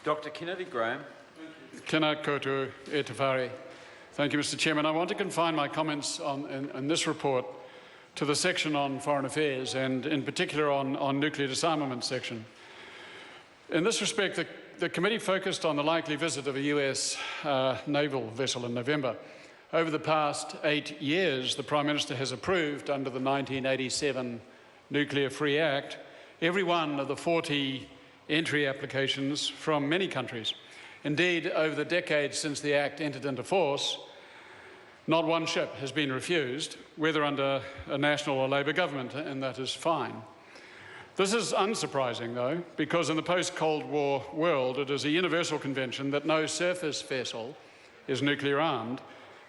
Dr. Kennedy Graham. Tēnā koutou e te whare. Thank you, Mr. Chairman. I want to confine my comments in this report to the section on foreign affairs and in particular on nuclear disarmament section. In this respect, the committee focused on the likely visit of a US naval vessel in November. Over the past 8 years, the Prime Minister has approved, under the 1987 Nuclear Free Act, every one of the 40 entry applications from many countries. Indeed, over the decades since the Act entered into force, not one ship has been refused, whether under a National or Labour government, and that is fine. This is unsurprising, though, because in the post-Cold War world, it is a universal convention that no surface vessel is nuclear armed,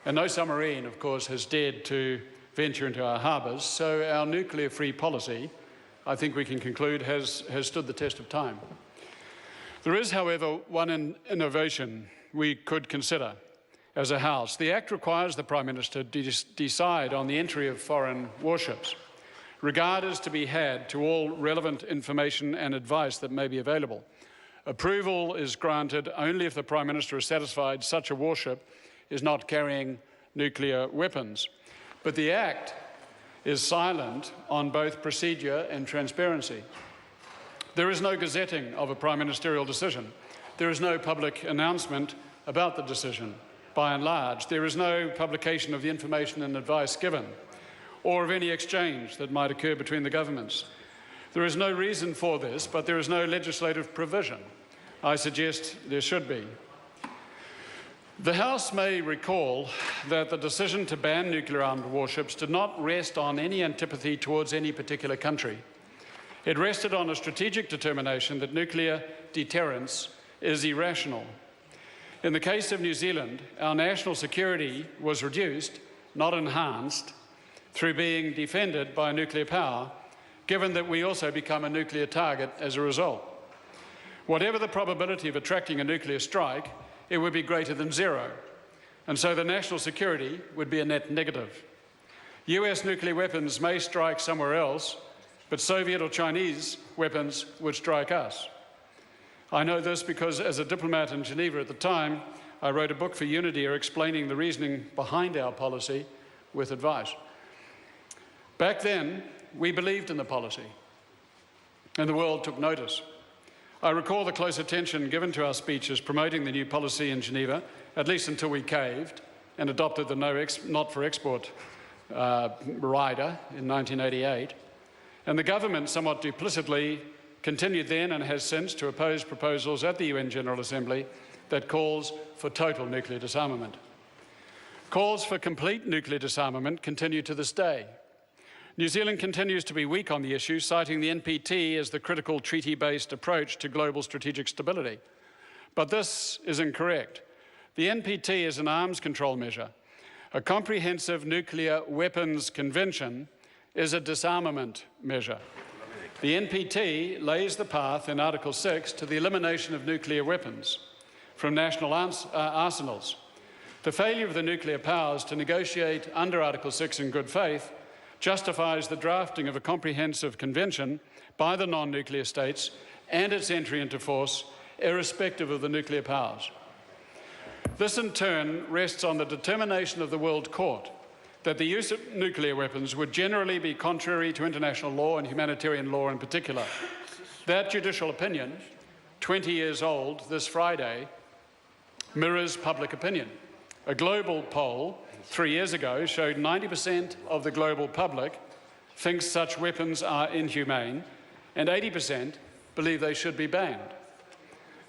and no submarine, of course, has dared to venture into our harbours, so our nuclear-free policy, I think we can conclude, has stood the test of time. There is, however, one innovation we could consider as a House. The Act requires the Prime Minister to decide on the entry of foreign warships. Regard is to be had to all relevant information and advice that may be available. Approval is granted only if the Prime Minister is satisfied such a warship is not carrying nuclear weapons. But the Act is silent on both procedure and transparency. There is no gazetting of a prime ministerial decision. There is no public announcement about the decision, by and large. There is no publication of the information and advice given, or of any exchange that might occur between the governments. There is no reason for this, but there is no legislative provision. I suggest there should be. The House may recall that the decision to ban nuclear-armed warships did not rest on any antipathy towards any particular country. It rested on a strategic determination that nuclear deterrence is irrational. In the case of New Zealand, our national security was reduced, not enhanced, through being defended by nuclear power, given that we also become a nuclear target as a result. Whatever the probability of attracting a nuclear strike, it would be greater than zero, and so the national security would be a net negative. US nuclear weapons may strike somewhere else, but Soviet or Chinese weapons would strike us. I know this because as a diplomat in Geneva at the time, I wrote a book for Unidia explaining the reasoning behind our policy with advice. Back then, we believed in the policy, and the world took notice. I recall the close attention given to our speeches promoting the new policy in Geneva, at least until we caved and adopted the not for export rider in 1988. And the government, somewhat duplicitly, continued then and has since to oppose proposals at the UN General Assembly that calls for total nuclear disarmament. Calls for complete nuclear disarmament continue to this day. New Zealand continues to be weak on the issue, citing the NPT as the critical treaty-based approach to global strategic stability. But this is incorrect. The NPT is an arms control measure. A comprehensive nuclear weapons convention is a disarmament measure. The NPT lays the path in Article 6 to the elimination of nuclear weapons from national arsenals. The failure of the nuclear powers to negotiate under Article 6 in good faith justifies the drafting of a comprehensive convention by the non-nuclear states and its entry into force, irrespective of the nuclear powers. This, in turn, rests on the determination of the World Court that the use of nuclear weapons would generally be contrary to international law and humanitarian law in particular. That judicial opinion, 20 years old this Friday, mirrors public opinion. A global poll 3 years ago showed 90% of the global public thinks such weapons are inhumane and 80% believe they should be banned.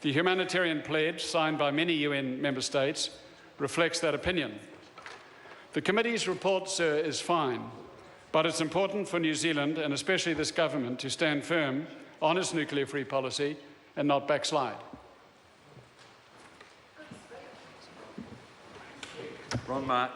The humanitarian pledge signed by many UN member states reflects that opinion. The committee's report, sir, is fine, but it's important for New Zealand and especially this government to stand firm on its nuclear-free policy and not backslide. Ron Mark.